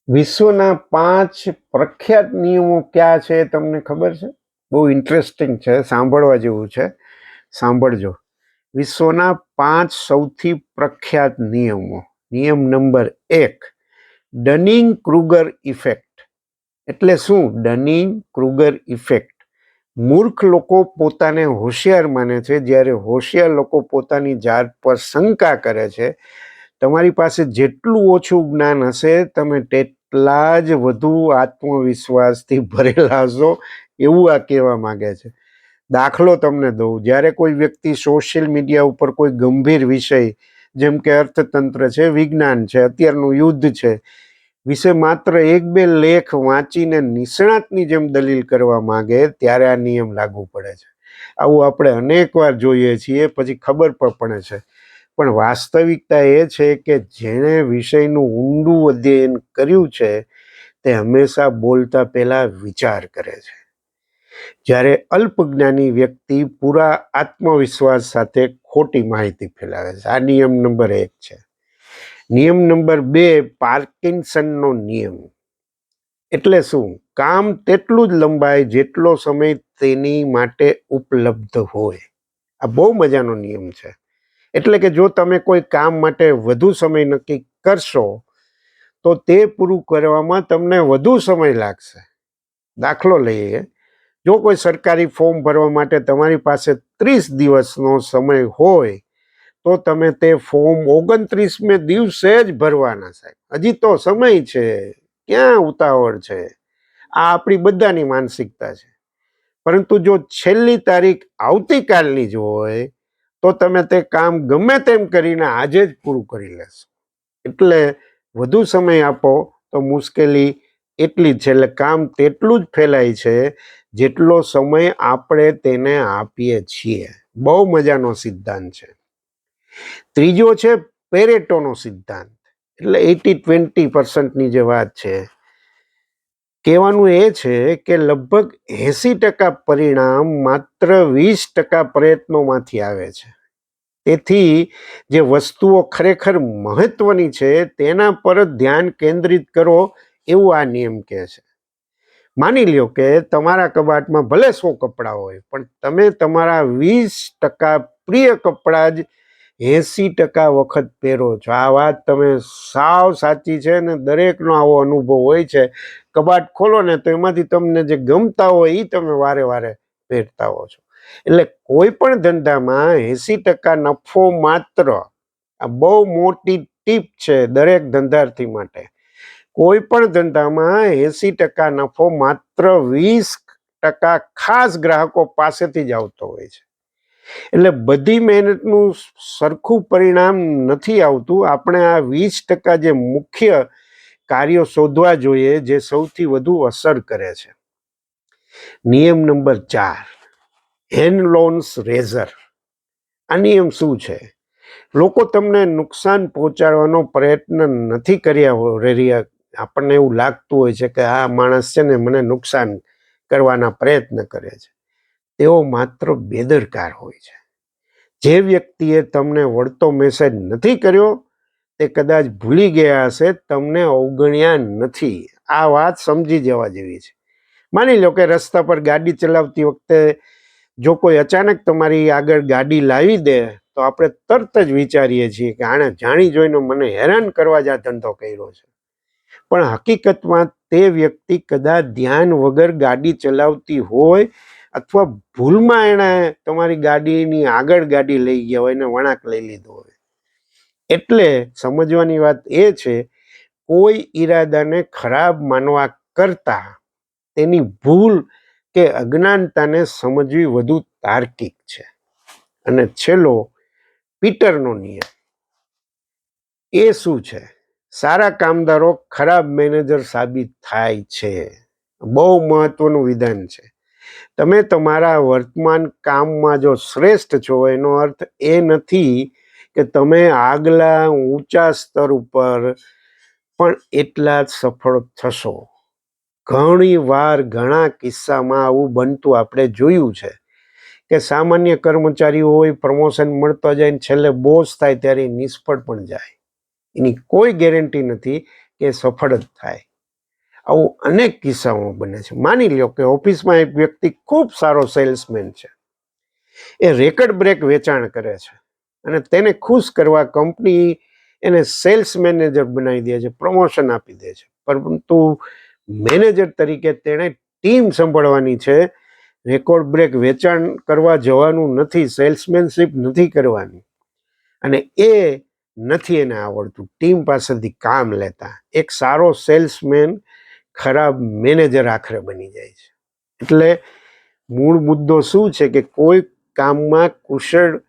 વિશ્વના 5 પ્રખ્યાત નિયમો કયા છે તમને ખબર છે? બહુ ઇન્ટરેસ્ટિંગ છે, સાંભળવા જેવું છે. સાંભળજો. વિશ્વના 5 સૌથી પ્રખ્યાત નિયમો. નિયમ નંબર 1, ડનિંગ-ક્રુગર ઇફેક્ટ. એટલે શું ડનિંગ-ક્રુગર ઇફેક્ટ? મૂર્ખ લોકો પોતાને હોશિયાર માને છે, જ્યારે હોશિયાર લોકો પોતાની જાત પર શંકા કરે છે. તમારી પાસે જેટલું ઓછું જ્ઞાન હશે, તમે તેટલા જ વધુ આત્મવિશ્વાસથી ભરેલા હશો, એવું આ કહેવા માંગે છે. દાખલો તમને દઉં. જ્યારે કોઈ વ્યક્તિ સોશિયલ મીડિયા ઉપર કોઈ ગંભીર વિષય, જેમ કે અર્થતંત્ર છે, વિજ્ઞાન છે, અત્યારનું યુદ્ધ છે, વિશે માત્ર 1-2 લેખ વાંચીને નિષ્ણાતની જેમ દલીલ કરવા માંગે, ત્યારે આ નિયમ લાગુ પડે છે. આવું આપણે અનેક વાર જોઈએ છીએ, પછી ખબર પણ પડે છે. પણ વાસ્તવિકતા એ છે કે જેણે વિષયનું ઊંડું અધ્યયન કર્યું છે, તે હંમેશા બોલતા પહેલા વિચાર કરે છે. જ્યારે અલ્પજ્ઞાની વ્યક્તિ પૂરા આત્મવિશ્વાસ સાથે ખોટી માહિતી ફેલાવે છે. આ નિયમ નંબર 1 છે. નિયમ નંબર 2, પાર્કિન્સનનો નિયમ. એટલે શું? કામ તેટલું જ લંબાય જેટલો સમય તેની માટે ઉપલબ્ધ હોય. આ બહુ મજાનો નિયમ છે. એટલે કે જો તમે કોઈ કામ માટે વધુ સમય નક્કી કરશો, તો તે પૂરું કરવામાં તમને વધુ સમય લાગશે. દાખલો લઈએ, જો કોઈ સરકારી ફોર્મ ભરવા માટે તમારી પાસે 30 દિવસનો સમય હોય, તો તમે તે ફોર્મ 29મે દિવસે જ ભરવાના. સાહેબ, હજી તો સમય છે, ક્યાં ઉતાવળ છે? આ આપણી બધાની માનસિકતા છે. પરંતુ જો છેલ્લી તારીખ આવતીકાલની જ હોય, તો તમે તે કામ ગમે તેમ કરીને આજે જ પૂરું કરી લેશો. એટલે વધુ સમય આપો તો મુશ્કેલી એટલી જ છે. એટલે કામ તેટલું જ ફેલાય છે જેટલો સમય આપણે તેને આપીએ છીએ. બહુ મજાનો સિદ્ધાંત છે. ત્રીજો છે પેરેટોનો સિદ્ધાંત. એટલે 80-20% જે વાત છે, કહેવાનું એ છે કે લગભગ 80% પરિણામ માત્ર 20% પ્રયત્નોમાંથી આવે છે. તેથી જે વસ્તુઓ ખરેખર મહત્વની છે તેના પર જ ધ્યાન કેન્દ્રિત કરો, એવું આ નિયમ કહે છે. માની લ્યો કે તમારા કબાટમાં ભલે 100 કપડાં હોય, પણ તમે તમારા 20% પ્રિય કપડાં જ 80% વખત પહેરો છો. આ વાત તમે સાવ સાચી છે ને દરેકનો આવો અનુભવ હોય છે. કબાટ ખોલો ને તો એમાંથી તમને જે ગમતા હોય એ તમે વારે વારે પહેરતા હો છો. એટલે કોઈ પણ ધંધામાં 80% નફો માત્ર, આ બહુ મોટી ટીપ છે દરેક ધંધાર્થી માટે. કોઈ પણ ધંધામાં 80% નફો માત્ર 20% ખાસ ગ્રાહકો પાસેથી જ આવતો હોય છે. એટલે બધી મહેનતનું સરખું પરિણામ નથી આવતું. આપણે આ 20% જે મુખ્ય કાર્યો શોધવા જોઈએ, જે સૌથી વધુ અસર કરે છે. નિયમ નંબર 4, હેનલોન્સ રેઝર. આ નિયમ શું છે? લોકો તમને નુકસાન પહોંચાડવાનો પ્રયત્ન નથી રહ્યા. આપણને એવું લાગતું હોય છે કે આ માણસ છે ને મને નુકસાન કરવાના પ્રયત્ન કરે છે. તેઓ માત્ર બેદરકાર હોય છે. જે વ્યક્તિએ તમને વળતો મેસેજ નથી કર્યો, તે કદાચ ભૂલી ગયા હશે, તમને અવગણ્યા નથી. આ વાત સમજી જવા જેવી છે. માની લો કે રસ્તા પર ગાડી ચલાવતી વખતે જો કોઈ અચાનક તમારી આગળ ગાડી લાવી દે, તો આપણે તરત જ વિચારીએ છીએ કે આણે જાણી જોઈને મને હેરાન કરવા જ આ ધંધો કર્યો છે. પણ હકીકતમાં તે વ્યક્તિ કદાચ ધ્યાન વગર ગાડી ચલાવતી હોય, અથવા ભૂલમાં એણે તમારી ગાડીની આગળ ગાડી લઈ ગયા હોય ને વળાંક લઈ લીધો હોય. એટલે સમજવાની વાત એ છે, કોઈ ઈરાદાને ખરાબ માનવા કરતા તેની ભૂલ કે અજ્ઞાનતાને સમજવી વધુ તાર્કિક છે. અને છેલ્લો, પીટરનો નિયમ. એ શું છે? સારા કામદારો ખરાબ મેનેજર સાબિત થાય છે. બહુ મહત્વનું વિધાન છે. તમે તમારા વર્તમાન કામમાં જો શ્રેષ્ઠ છો, એનો અર્થ એ નથી કે તમે આગલા ઊંચા સ્તર ઉપર પણ એટલા જ સફળ થશો. ઘણી વાર ઘણા કિસ્સામાં આવું બનતું આપણે જોયું છે કે સામાન્ય કર્મચારીઓ હોય, પ્રમોશન મળતો જાય ને છેલ્લે બોસ થાય ત્યારે નિષ્ફળ પણ જાય. એની કોઈ ગેરંટી નથી કે સફળ જ થાય. આવું અનેક કિસ્સાઓ બને છે. માની લો કે ઓફિસમાં એક વ્યક્તિ ખૂબ સારો સેલ્સમેન છે, એ રેકર્ડ બ્રેક વેચાણ કરે છે અને તેને ખુશ કરવા કંપની એને સેલ્સ મેનેજર બનાવી દે છે, પ્રમોશન આપી દે છે. પરંતુ મેનેજર તરીકે તેણે ટીમ સંભાળવાની છે, રેકોર્ડ બ્રેક વેચાણ કરવા જવાનું નથી, સેલ્સમેનશીપ નથી કરવાની, અને એ નથી એને આવડતું. ટીમ પાસેથી કામ લેતા એક સારો સેલ્સમેન ખરાબ મેનેજર આખરે બની જાય છે. એટલે મૂળ મુદ્દો શું છે કે કોઈ કામમાં કુશળ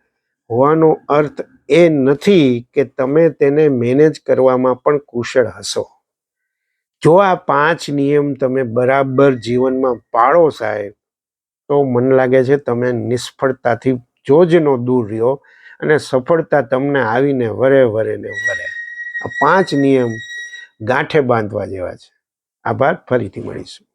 હોવાનો અર્થ એ નથી કે તમે તેને મેનેજ કરવામાં પણ કુશળ હશો. જો આ 5 નિયમ તમે બરાબર જીવનમાં પાળો સાહેબ, તો મને લાગે છે તમે નિષ્ફળતાથી જોજનો દૂર રહ્યો અને સફળતા તમને આવીને વરે વરે ને વરે. આ 5 નિયમ ગાંઠે બાંધવા જેવા છે. આભાર, ફરીથી મળીશું.